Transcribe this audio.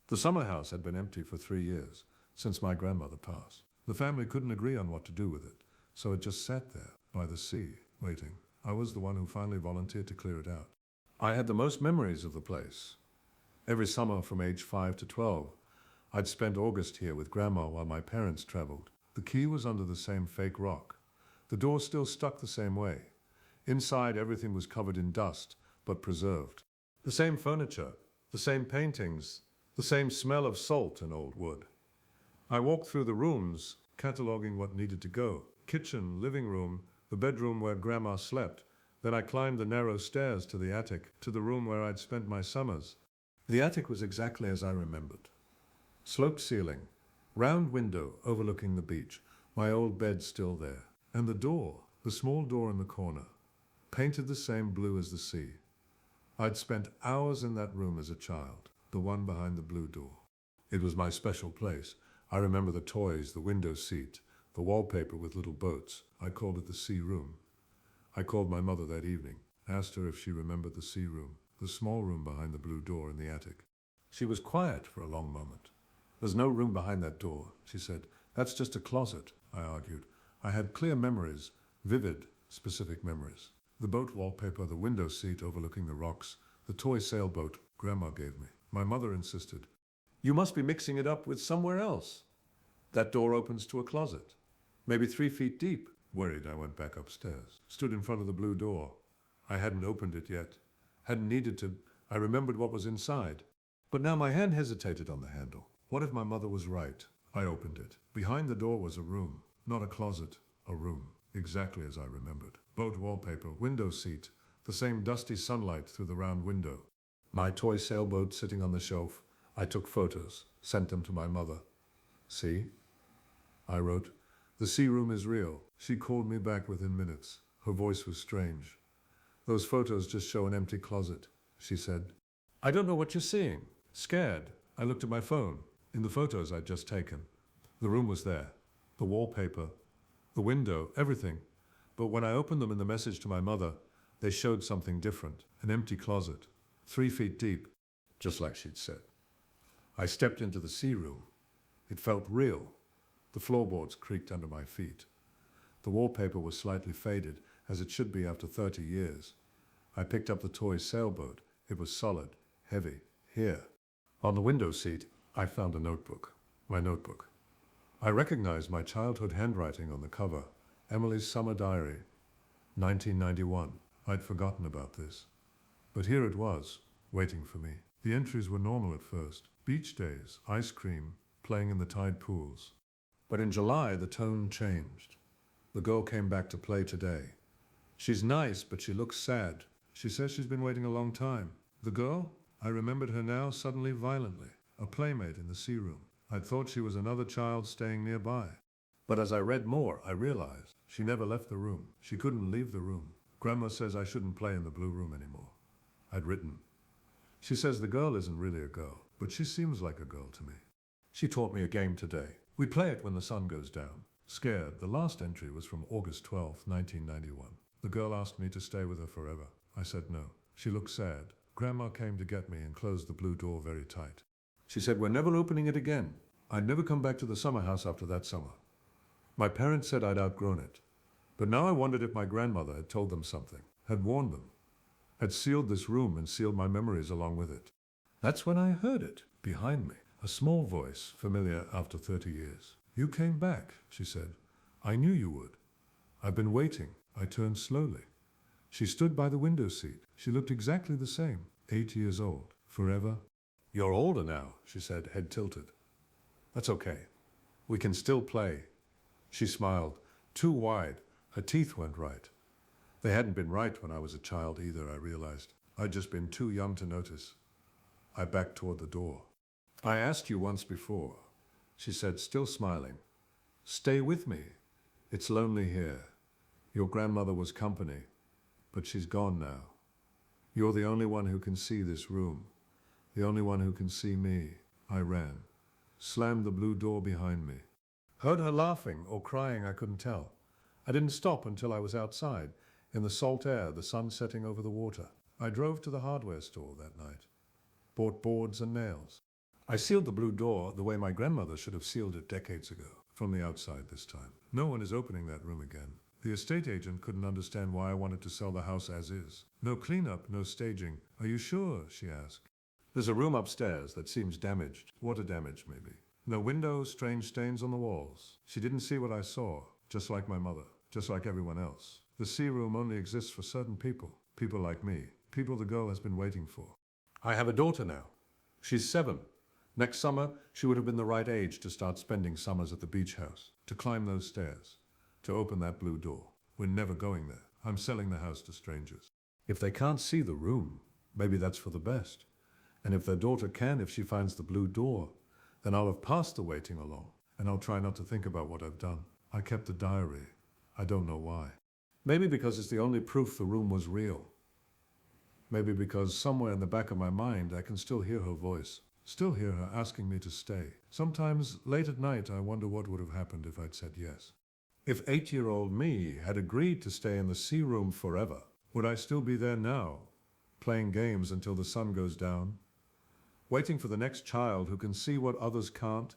The summer house had been empty for 3 years, since my grandmother passed. The family couldn't agree on what to do with it, so it just sat there, by the sea, waiting. I was the one who finally volunteered to clear it out. I had the most memories of the place. Every summer from age 5 to 12, I'd spent August here with Grandma while my parents traveled. The key was under the same fake rock. The door still stuck the same way. Inside, everything was covered in dust, but preserved. The same furniture, the same paintings, the same smell of salt and old wood. I walked through the rooms, cataloging what needed to go. Kitchen, living room, the bedroom where Grandma slept. Then I climbed the narrow stairs to the attic, to the room where I'd spent my summers. The attic was exactly as I remembered. Sloped ceiling, round window overlooking the beach, my old bed still there. And the door, the small door in the corner, painted the same blue as the sea. I'd spent hours in that room as a child, the one behind the blue door. It was my special place. I remember the toys, the window seat, the wallpaper with little boats. I called it the sea room. I called my mother that evening, asked her if she remembered the sea room, the small room behind the blue door in the attic. She was quiet for a long moment. There's no room behind that door, she said. That's just a closet, I argued. I had clear memories, vivid, specific memories. The boat wallpaper, the window seat overlooking the rocks, the toy sailboat Grandma gave me. My mother insisted, "You must be mixing it up with somewhere else. That door opens to a closet, maybe 3 feet deep." Worried, I went back upstairs, stood in front of the blue door. I hadn't opened it yet, hadn't needed to. I remembered what was inside. But now my hand hesitated on the handle. What if my mother was right? I opened it. Behind the door was a room, not a closet, a room, exactly as I remembered. Boat wallpaper, window seat, the same dusty sunlight through the round window. My toy sailboat sitting on the shelf. I took photos, sent them to my mother. "See?" I wrote. "The sea room is real." She called me back within minutes. Her voice was strange. "Those photos just show an empty closet," she said. "I don't know what you're seeing." Scared, I looked at my phone. In the photos I'd just taken, the room was there. The wallpaper, the window, everything. But when I opened them in the message to my mother, they showed something different. An empty closet, 3 feet deep, just like she'd said. I stepped into the sea room. It felt real. The floorboards creaked under my feet. The wallpaper was slightly faded, as it should be after 30 years. I picked up the toy sailboat. It was solid, heavy. Here. On the window seat, I found a notebook. My notebook. I recognized my childhood handwriting on the cover. Emily's Summer Diary, 1991. I'd forgotten about this. But here it was, waiting for me. The entries were normal at first. Beach days, ice cream, playing in the tide pools. But in July, the tone changed. The girl came back to play today. She's nice, but she looks sad. She says she's been waiting a long time. The girl? I remembered her now suddenly violently. A playmate in the sea room. I'd thought she was another child staying nearby. But as I read more, I realized she never left the room. She couldn't leave the room. Grandma says I shouldn't play in the blue room anymore. I'd written. She says the girl isn't really a girl, but she seems like a girl to me. She taught me a game today. We play it when the sun goes down. Scared, the last entry was from August 12, 1991. The girl asked me to stay with her forever. I said no. She looked sad. Grandma came to get me and closed the blue door very tight. She said, "We're never opening it again." I'd never come back to the summer house after that summer. My parents said I'd outgrown it. But now I wondered if my grandmother had told them something, had warned them, had sealed this room and sealed my memories along with it. That's when I heard it, behind me, a small voice, familiar after 30 years. "You came back," she said. "I knew you would. I've been waiting." I turned slowly. She stood by the window seat. She looked exactly the same, 8 years old, forever. "You're older now," she said, head tilted. "That's okay. We can still play." She smiled, too wide. Her teeth weren't right. They hadn't been right when I was a child either, I realized. I'd just been too young to notice. I backed toward the door. "I asked you once before," she said, still smiling. "Stay with me. It's lonely here. Your grandmother was company, but she's gone now. You're the only one who can see this room, the only one who can see me." I ran, slammed the blue door behind me. Heard her laughing or crying, I couldn't tell. I didn't stop until I was outside, in the salt air, the sun setting over the water. I drove to the hardware store that night, bought boards and nails. I sealed the blue door the way my grandmother should have sealed it decades ago, from the outside this time. No one is opening that room again. The estate agent couldn't understand why I wanted to sell the house as is. No cleanup, no staging. Are you sure? She asked. There's a room upstairs that seems damaged. Water damage, maybe. No windows, strange stains on the walls. She didn't see what I saw, just like my mother, just like everyone else. The C room only exists for certain people. People like me. People the girl has been waiting for. I have a daughter now. She's 7. Next summer, she would have been the right age to start spending summers at the beach house, to climb those stairs, to open that blue door. We're never going there. I'm selling the house to strangers. If they can't see the room, maybe that's for the best. And if their daughter can, if she finds the blue door, then I'll have passed the waiting along, and I'll try not to think about what I've done. I kept the diary. I don't know why. Maybe because it's the only proof the room was real. Maybe because somewhere in the back of my mind I can still hear her voice. Still hear her asking me to stay. Sometimes, late at night, I wonder what would have happened if I'd said yes. If 8-year-old me had agreed to stay in the C room forever, would I still be there now, playing games until the sun goes down? Waiting for the next child who can see what others can't,